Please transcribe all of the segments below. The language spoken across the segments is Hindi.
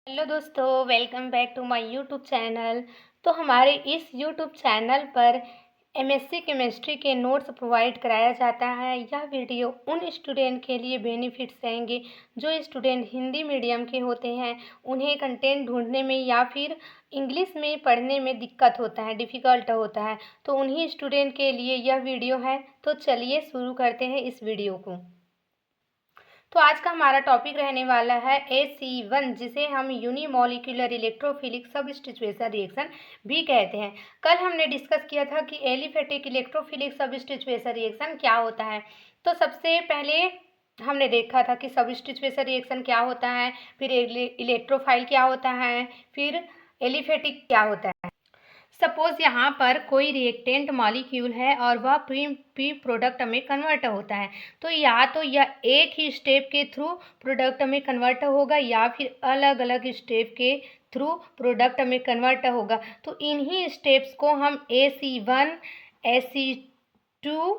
हेलो दोस्तों, welcome back to my YouTube channel. तो हमारे इस यूट्यूब चैनल पर एमएससी केमिस्ट्री के नोट्स प्रोवाइड कराया जाता है। यह वीडियो उन स्टूडेंट के लिए बेनिफिट्स रहेंगे जो स्टूडेंट हिंदी मीडियम के होते हैं, उन्हें कंटेंट ढूंढने में या फिर इंग्लिश में पढ़ने में दिक्कत होता है, डिफ़िकल्ट होता है। तो उन्हीं स्टूडेंट के लिए यह वीडियो है। तो चलिए शुरू करते हैं इस वीडियो को। तो आज का हमारा टॉपिक रहने वाला है AC1, जिसे हम यूनिमॉलिक्यूलर इलेक्ट्रोफिलिक सबस्टिट्यूशन रिएक्शन भी कहते हैं। कल हमने डिस्कस किया था कि एलिफेटिक इलेक्ट्रोफिलिक सबस्टिट्यूशन रिएक्शन क्या होता है। तो सबसे पहले हमने देखा था कि सबस्टिट्यूशन रिएक्शन क्या होता है, फिर इलेक्ट्रोफाइल क्या होता है, फिर एलिफेटिक क्या होता है। सपोज यहाँ पर कोई रिएक्टेंट मॉलिक्यूल है और वह प्री प्रोडक्ट में कन्वर्ट होता है, तो या तो यह एक ही स्टेप के थ्रू प्रोडक्ट में कन्वर्ट होगा या फिर अलग अलग स्टेप के थ्रू प्रोडक्ट में कन्वर्ट होगा। तो इन्हीं स्टेप्स को हम AC1, AC2,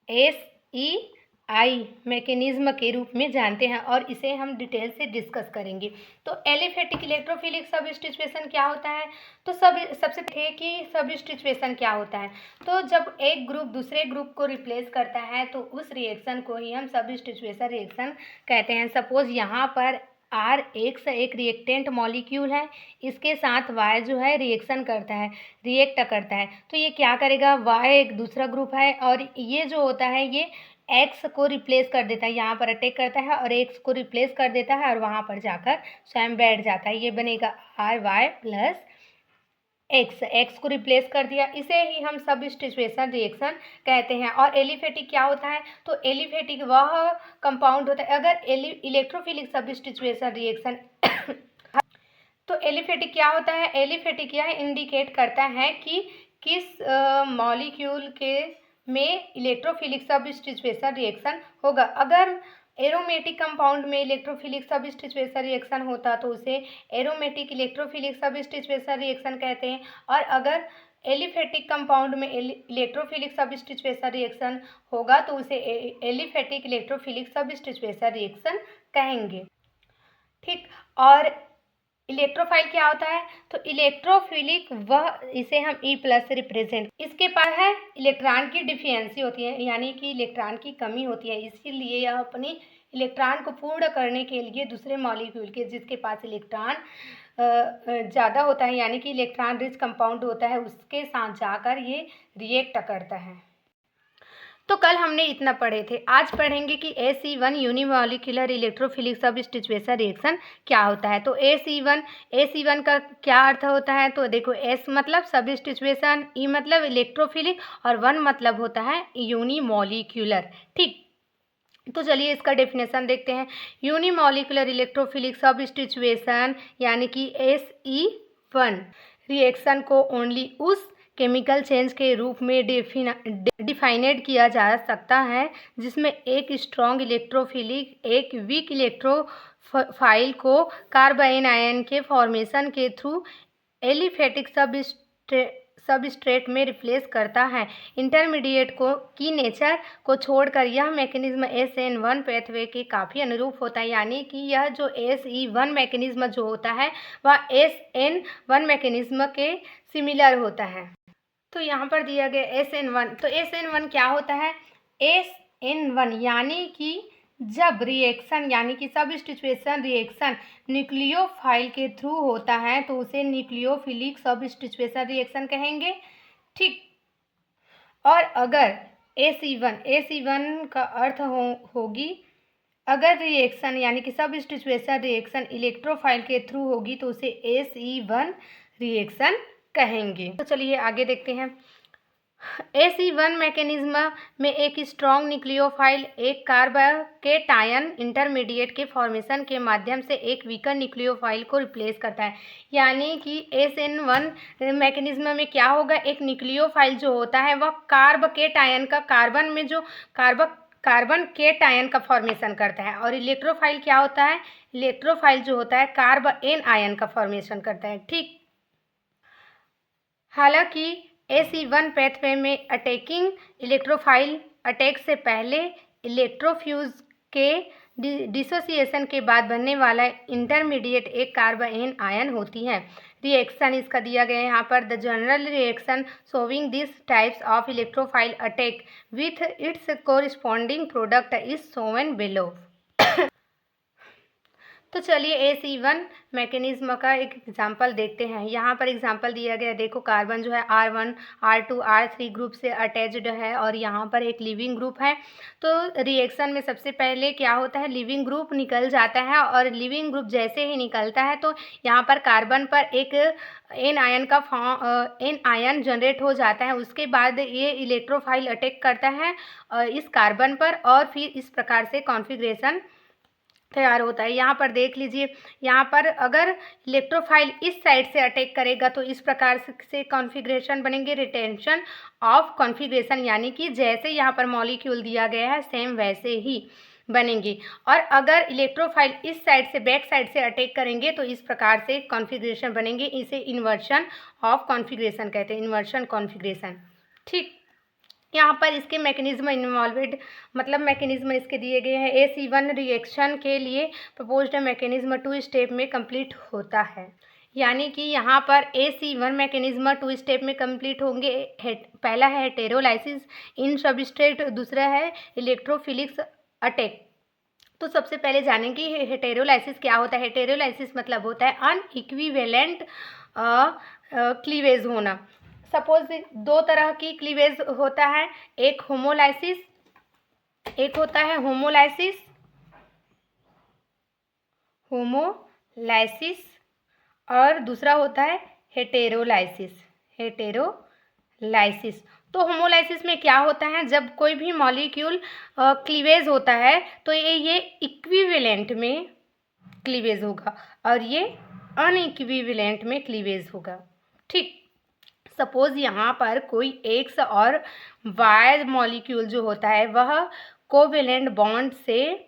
SEI मैकेनिज्म के रूप में जानते हैं और इसे हम डिटेल से डिस्कस करेंगे। तो एलिफेटिक इलेक्ट्रोफिलिक सबस्टिट्यूशन क्या होता है? तो सबसे पहले कि सबस्टिट्यूशन क्या होता है। तो जब एक ग्रुप दूसरे ग्रुप को रिप्लेस करता है तो उस रिएक्शन को ही हम सबस्टिट्यूशन रिएक्शन कहते हैं। सपोज यहाँ पर RH एक रिएक्टेंट मॉलिक्यूल है, इसके साथ Y जो है रिएक्ट करता है। तो ये क्या करेगा, Y एक दूसरा ग्रुप है और ये जो होता है ये X को रिप्लेस कर देता है, यहाँ पर अटैक करता है और X को रिप्लेस कर देता है और वहाँ पर जाकर स्वयं बैठ जाता है। ये बनेगा RY प्लस एक्स को रिप्लेस कर दिया, इसे ही हम सबस्टिट्यूशन रिएक्शन कहते हैं। और एलिफेटिक क्या होता है? तो एलिफेटिक वह कंपाउंड होता है अगर इलेक्ट्रोफिलिक सबस्टिट्यूशन रिएक्शन तो एलिफेटिक क्या होता है? एलिफेटिक यह इंडिकेट करता है कि किस मॉलिक्यूल के में इलेक्ट्रोफिलिक सबस्टिट्यूशन रिएक्शन होगा। अगर एरोमेटिक कंपाउंड में इलेक्ट्रोफिलिक सबस्टिट्यूशन रिएक्शन होता तो उसे एरोमेटिक इलेक्ट्रोफिलिक सबस्टिट्यूशन रिएक्शन कहते हैं, और अगर एलिफेटिक कंपाउंड में इलेक्ट्रोफिलिक सबस्टिट्यूशन रिएक्शन होगा तो उसे एलिफेटिक इलेक्ट्रोफिलिक सबस्टिट्यूशन रिएक्शन कहेंगे। ठीक। और इलेक्ट्रोफाइल क्या होता है? तो इलेक्ट्रोफिलिक वह इसे हम E+ से रिप्रेजेंट, इसके पास है इलेक्ट्रॉन की डिफिशिएंसी होती है, यानी कि इलेक्ट्रॉन की कमी होती है, इसीलिए यह अपनी इलेक्ट्रॉन को पूर्ण करने के लिए दूसरे मॉलिक्यूल के जिसके पास इलेक्ट्रॉन ज़्यादा होता है, यानी कि इलेक्ट्रॉन रिच कंपाउंड होता है, उसके साथ जाकर ये रिएक्ट करता है। तो कल हमने इतना पढ़े थे। आज पढ़ेंगे कि AC1 unimolecular electrophilic substitution reaction क्या होता है। तो AC1 का क्या अर्थ होता है? तो देखो, S मतलब सबस्टिट्यूशन, E मतलब इलेक्ट्रोफिलिक और 1 मतलब होता है यूनिमॉलिक्यूलर। ठीक। तो चलिए इसका डेफिनेशन देखते हैं। यूनिमॉलिक्यूलर इलेक्ट्रोफिलिक सबस्टिट्यूशन यानी कि SE1 रिएक्शन को ओनली उस केमिकल चेंज के रूप में डिफाइनेड किया जा सकता है जिसमें एक स्ट्रॉन्ग इलेक्ट्रोफिलिक एक वीक इलेक्ट्रोफाइल को कार्बाइन आयन के फॉर्मेशन के थ्रू एलिफेटिक सबस्ट्रेट में रिप्लेस करता है। इंटरमीडिएट की नेचर को छोड़कर यह मैकेनिज्म SN1 पैथवे के काफ़ी अनुरूप होता है, यानी कि यह जो SE1 मैकेनिज्म जो होता है वह SN1 मैकेनिज्म के सिमिलर होता है। तो यहाँ पर दिया गया SN1, तो SN1 क्या होता है? SN1 यानी कि जब रिएक्शन यानी कि सबस्टिट्यूशन रिएक्शन न्यूक्लियोफाइल के थ्रू होता है तो उसे न्यूक्लियोफिलिक सबस्टिट्यूशन रिएक्शन कहेंगे। ठीक। और अगर AC1 का अर्थ होगी अगर रिएक्शन यानी कि सबस्टिट्यूशन रिएक्शन इलेक्ट्रोफाइल के थ्रू होगी तो उसे SE1 रिएक्शन कहेंगे। तो चलिए आगे देखते हैं। AC1 मैकेनिज्म में एक स्ट्रॉन्ग न्यूक्लियोफाइल एक कार्बोकेटायन इंटरमीडिएट के फॉर्मेशन के माध्यम से एक वीकर न्यूक्लियोफाइल को रिप्लेस करता है, यानी कि SN1 मैकेनिज्म में क्या होगा, एक न्यूक्लियोफाइल जो होता है वह कार्बोकेटायन का कार्बन केटायन का फॉर्मेशन करता है, और इलेक्ट्रोफाइल क्या होता है? इलेक्ट्रोफाइल जो होता है कार्बन आयन का फॉर्मेशन करता है। ठीक। हालांकि AC1 पैथवे में अटैकिंग इलेक्ट्रोफाइल अटैक से पहले इलेक्ट्रोफ्यूज के डिसोसिएशन के बाद बनने वाला इंटरमीडिएट एक कार्बन आयन होती है। रिएक्शन इसका दिया गया है यहाँ पर, the general reaction showing this types of electrophile attack with its corresponding product is Sovan below. तो चलिए AC1 मैकेनिज्म का एक एग्जाम्पल देखते हैं। यहाँ पर एग्जाम्पल दिया गया, देखो कार्बन जो है R1, R2, R3 ग्रुप से अटैच्ड है और यहाँ पर एक लिविंग ग्रुप है। तो रिएक्शन में सबसे पहले क्या होता है, लिविंग ग्रुप निकल जाता है और लिविंग ग्रुप जैसे ही निकलता है तो यहाँ पर कार्बन पर एक एन आयन का एन आयन जनरेट हो जाता है। उसके बाद ये इलेक्ट्रोफाइल अटैक करता है इस कार्बन पर और फिर इस प्रकार से कॉन्फ़िगरेशन तैयार होता है। यहाँ पर देख लीजिए, यहाँ पर अगर इलेक्ट्रोफाइल इस साइड से अटैक करेगा तो इस प्रकार से कॉन्फ़िगरेशन बनेंगे, रिटेंशन ऑफ कॉन्फ़िगरेशन, यानी कि जैसे यहाँ पर मॉलिक्यूल दिया गया है सेम वैसे ही बनेंगे। और अगर इलेक्ट्रोफाइल इस साइड से बैक साइड से अटैक करेंगे तो इस प्रकार से कॉन्फ़िगरेशन बनेंगे। इसे इन्वर्शन ऑफ कॉन्फ़िगरेशन कहते हैं, इन्वर्शन कॉन्फ़िगरेशन। ठीक, यहाँ पर इसके मैकेनिज्म इन्वॉल्वेड, मतलब मैकेनिज्म इसके दिए गए हैं। AC1 रिएक्शन के लिए प्रपोज्ड मैकेनिज्म 2 स्टेप में कंप्लीट होता है, यानी कि यहाँ पर AC1 मैकेनिज्म 2 स्टेप में कंप्लीट होंगे। पहला है हेटेरोलाइसिस इन सबस्ट्रेट, दूसरा है इलेक्ट्रोफिलिक्स अटैक। तो सबसे पहले जानेंगे हेटेरोलाइसिस क्या होता है। हेटेरोलाइसिस मतलब होता है अनइक्विवेलेंट क्लीवेज होना। सपोज दो तरह की क्लीवेज होता है, एक होमोलाइसिस, एक होता है होमोलाइसिस और दूसरा होता है हेटेरोलाइसिस। हेटेरोलाइसिस तो होमोलाइसिस में क्या होता है, जब कोई भी मॉलिक्यूल क्लीवेज होता है तो ये इक्विवेलेंट में क्लीवेज होगा और ये अनइक्विवेलेंट में क्लीवेज होगा। ठीक, सपोज यहाँ पर कोई एक्स और वाई मॉलिक्यूल जो होता है वह कोवेलेंट बॉन्ड से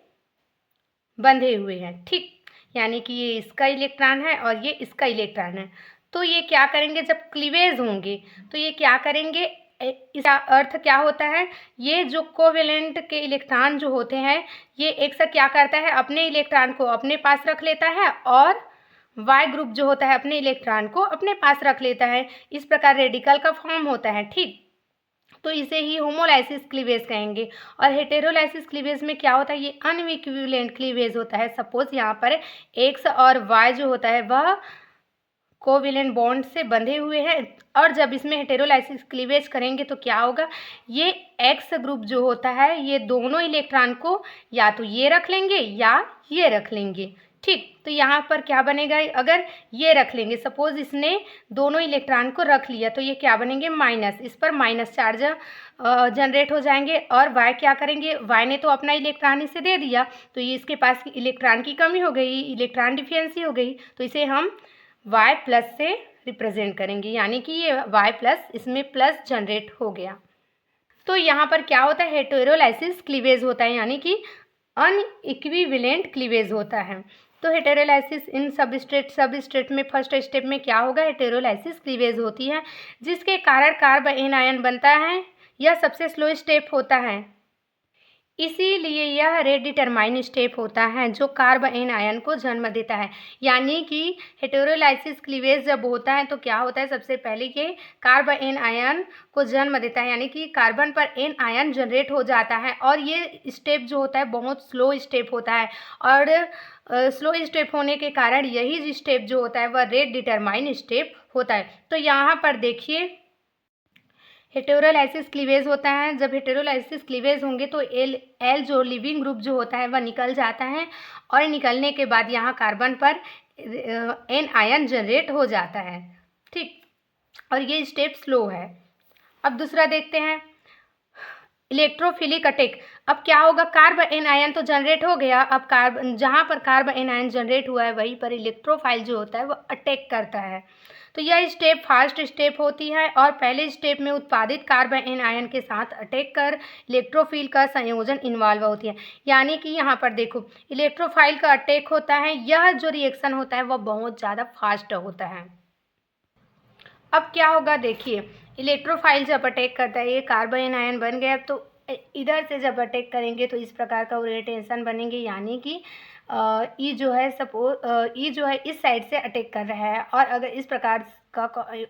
बंधे हुए हैं। ठीक, यानी कि ये इसका इलेक्ट्रॉन है और ये इसका इलेक्ट्रॉन है। तो ये क्या करेंगे, जब क्लीवेज होंगे तो ये क्या करेंगे, इसका अर्थ क्या होता है, ये जो कोवेलेंट के इलेक्ट्रॉन जो होते हैं ये एक्स क्या करता है, अपने इलेक्ट्रॉन को अपने पास रख लेता है और वाई ग्रुप जो होता है अपने इलेक्ट्रॉन को अपने पास रख लेता है। इस प्रकार रेडिकल का फॉर्म होता है। ठीक, तो इसे ही होमोलाइसिस क्लीवेज कहेंगे। और हेटेरोलाइसिस क्लीवेज में क्या होता है, ये अनइक्विवेलेंट क्लीवेज होता है। सपोज यहाँ पर एक्स और वाई जो होता है वह कोवेलेंट बॉन्ड से बंधे हुए हैं और जब इसमें हेटेरोलाइसिस क्लीवेज करेंगे तो क्या होगा, ये एक्स ग्रुप जो होता है ये दोनों इलेक्ट्रॉन को या तो ये रख लेंगे या ये रख लेंगे। ठीक, तो यहाँ पर क्या बनेगा, अगर ये रख लेंगे, सपोज इसने दोनों इलेक्ट्रॉन को रख लिया तो ये क्या बनेंगे माइनस, इस पर माइनस चार्ज जनरेट हो जाएंगे। और वाई क्या करेंगे, वाई ने तो अपना इलेक्ट्रॉन इसे दे दिया तो ये इसके पास इलेक्ट्रॉन की कमी हो गई, इलेक्ट्रॉन डिफिशिएंसी हो गई, तो इसे हम y प्लस से रिप्रेजेंट करेंगे, यानी कि ये y प्लस, इसमें प्लस जनरेट हो गया। तो यहाँ पर क्या होता है, हेटेरोलाइसिस क्लीवेज होता है, यानी कि अनइक्विवेलेंट क्लीवेज होता है। तो हेटेरोलाइसिस इन सबस्ट्रेट में फर्स्ट स्टेप में क्या होगा, हेटेरोलाइसिस क्लीवेज होती है जिसके कारण कार्बन आयन बनता है। यह सबसे स्लो स्टेप होता है, इसीलिए यह रेट डिटरमाइन स्टेप होता है जो कार्बन आयन को जन्म देता है। यानी कि हेटेरोलाइसिस क्लीवेज जब होता है तो क्या होता है, सबसे पहले ये कार्बन आयन को जन्म देता है, यानी कि कार्बन पर एन आयन जनरेट हो जाता है। और ये स्टेप जो होता है बहुत स्लो स्टेप होता है और स्लो स्टेप होने के कारण यही स्टेप जो होता है वह रेट डिटरमाइन स्टेप होता है। तो यहाँ पर देखिए हेटेरोलाइसिस क्लीवेज होता है, जब हेटेरोलाइसिस क्लीवेज होंगे तो एल जो लिविंग ग्रुप जो होता है वह निकल जाता है और निकलने के बाद यहाँ कार्बन पर एन आयन जनरेट हो जाता है। ठीक, और ये स्टेप स्लो है। अब दूसरा देखते हैं इलेक्ट्रोफिलिक अटैक। अब क्या होगा, कार्बन आयन तो जनरेट हो गया, अब कार्बन जहाँ पर कार्बन आयन जनरेट हुआ है वहीं पर इलेक्ट्रोफाइल जो होता है वह अटैक करता है। तो यह स्टेप फास्ट स्टेप होती है और पहले स्टेप में उत्पादित कार्बन आयन के साथ अटैक कर इलेक्ट्रोफिल का संयोजन इन्वॉल्व होती है। यानी कि यहाँ पर देखो इलेक्ट्रोफाइल का अटैक होता है, यह जो रिएक्शन होता है वह बहुत ज़्यादा फास्ट होता है। अब क्या होगा, देखिए इलेक्ट्रोफाइल जब अटैक करता है, ये कार्बन आयन बन गया तो इधर से जब अटैक करेंगे तो इस प्रकार का ओरिएंटेशन बनेंगे, यानी कि ई जो है ई जो है इस साइड से अटैक कर रहा है, और अगर इस प्रकार का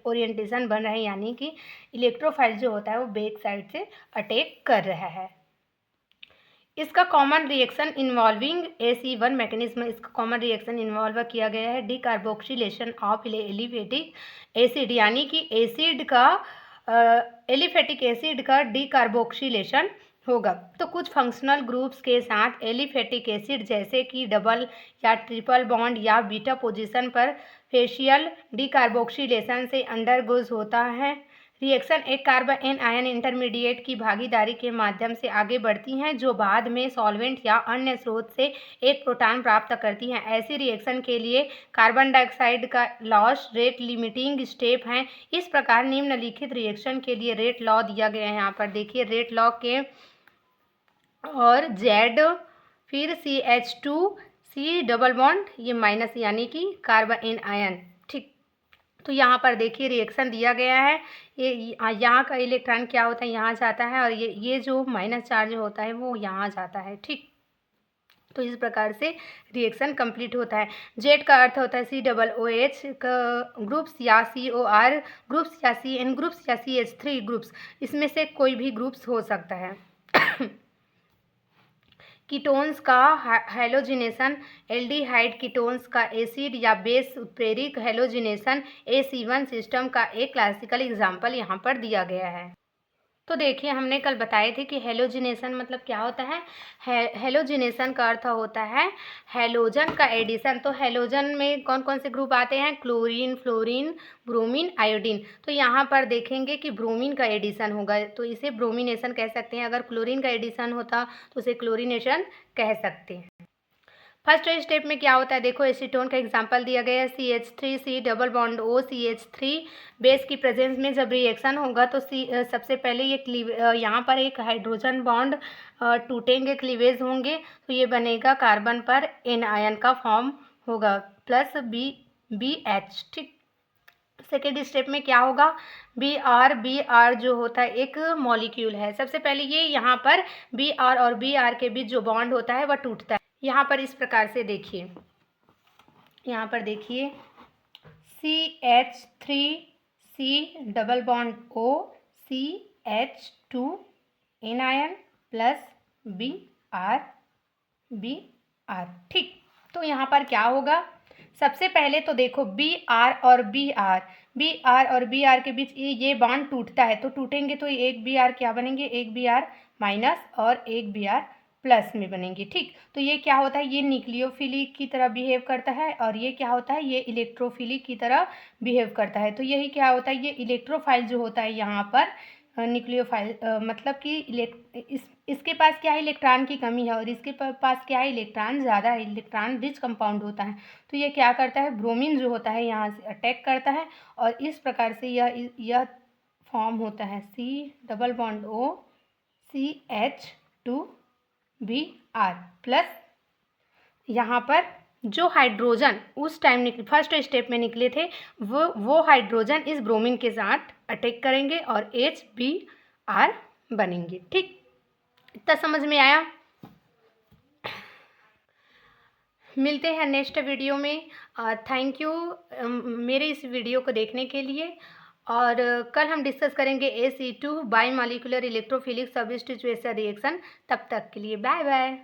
ओरिएंटेशन बन रहा है यानी कि इलेक्ट्रोफाइल जो होता है वो बैक साइड से अटैक कर रहा है। इसका common reaction involving AC1 mechanism, इसका कॉमन रिएक्शन इन्वॉल्व किया गया है डीकार्बोक्सिलेशन ऑफ एलिफेटिक एसिड, यानी कि एसिड का एलिफेटिक एसिड का डीकार्बोक्सिलेशन होगा। तो कुछ फंक्शनल ग्रुप्स के साथ एलिफेटिक एसिड जैसे कि डबल या ट्रिपल बॉन्ड या बीटा पोजीशन पर फेशियल डीकार्बोक्सिलेशन से अंडरगोज होता है। रिएक्शन एक कार्बन एन आयन इंटरमीडिएट की भागीदारी के माध्यम से आगे बढ़ती हैं, जो बाद में सॉल्वेंट या अन्य स्रोत से एक प्रोटॉन प्राप्त करती हैं। ऐसी रिएक्शन के लिए कार्बन डाइऑक्साइड का लॉस रेट लिमिटिंग स्टेप हैं। इस प्रकार निम्नलिखित रिएक्शन के लिए रेट लॉ दिया गया है। यहाँ पर देखिए रेट लॉ के और जेड, फिर CH2 C डबल बॉन्ड, ये माइनस यानी कि कार्बन एन आयन। ठीक, तो यहाँ पर देखिए रिएक्शन दिया गया है, ये यहाँ का इलेक्ट्रॉन क्या होता है यहाँ जाता है, और ये जो माइनस चार्ज होता है वो यहाँ जाता है। ठीक, तो इस प्रकार से रिएक्शन कंप्लीट होता है। जेड का अर्थ होता है COOH ग्रुप्स या COR ग्रुप्स या CN ग्रुप्स या CH3 ग्रुप्स, इसमें से कोई भी ग्रुप्स हो सकता है। कीटोन्स का हैलोजिनेशन, एल्डिहाइड कीटोन्स का एसिड या बेस उत्प्रेरक हैलोजिनेशन AC1 सिस्टम का एक क्लासिकल एग्जाम्पल यहाँ पर दिया गया है। तो देखिए हमने कल बताए थे कि हेलोजिनेशन मतलब क्या होता है। हेलोजिनेशन का अर्थ होता है हेलोजन का एडिशन। तो हेलोजन में कौन कौन से ग्रुप आते हैं, क्लोरीन, फ्लोरीन, ब्रोमीन, आयोडीन। तो यहाँ पर देखेंगे कि ब्रोमीन का एडिशन होगा तो इसे ब्रोमिनेशन कह सकते हैं। अगर क्लोरीन का एडिशन होता तो उसे क्लोरीनेशन कह सकते हैं। फर्स्ट स्टेप में क्या होता है, देखो एसीटोन का एग्जांपल दिया गया है CH3 C double bond O CH3 base की प्रेजेंस में जब रिएक्शन होगा तो सबसे पहले ये यहाँ पर एक हाइड्रोजन बॉन्ड टूटेंगे, क्लीवेज होंगे, तो ये बनेगा कार्बन पर एन आयन का फॉर्म होगा प्लस BH। ठीक, सेकेंड स्टेप में क्या होगा, BR जो होता है एक मॉलिक्यूल है। सबसे पहले ये यहाँ पर BR और BR के बीच जो बॉन्ड होता है वह टूटता है। यहाँ पर इस प्रकार से देखिए, यहाँ पर देखिए CH3 C double bond O CH2 anion plus BR। ठीक, तो यहाँ पर क्या होगा, सबसे पहले तो देखो BR और BR के बीच ये बॉन्ड टूटता है, तो टूटेंगे तो एक BR क्या बनेंगे, एक BR माइनस और एक BR प्लस में बनेंगे। ठीक, तो ये क्या होता है, ये न्यूक्लियोफिलिक की तरह बिहेव करता है, और ये क्या होता है, ये इलेक्ट्रोफिलिक की तरह बिहेव करता है। तो यही क्या होता है, ये इलेक्ट्रोफाइल जो होता है यहाँ पर न्यूक्लियोफाइल मतलब कि इसके पास क्या है, इलेक्ट्रॉन की कमी है, और इसके पास क्या है, इलेक्ट्रॉन ज़्यादा है, इलेक्ट्रॉन रिच कंपाउंड होता है। तो ये क्या करता है, ब्रोमीन जो होता है यहाँ से अटैक करता है, और इस प्रकार से यह फॉर्म होता है C double bond O CH2 BR plus यहाँ पर जो हाइड्रोजन उस टाइम फर्स्ट स्टेप में निकले थे वो हाइड्रोजन इस ब्रोमीन के साथ अटैक करेंगे और HBr बनेंगे। ठीक, इतना समझ में आया। मिलते हैं नेक्स्ट वीडियो में। थैंक यू मेरे इस वीडियो को देखने के लिए। और कल हम डिस्कस करेंगे AC2 by molecular electrophilic substitution reaction. तब तक के लिए बाय बाय।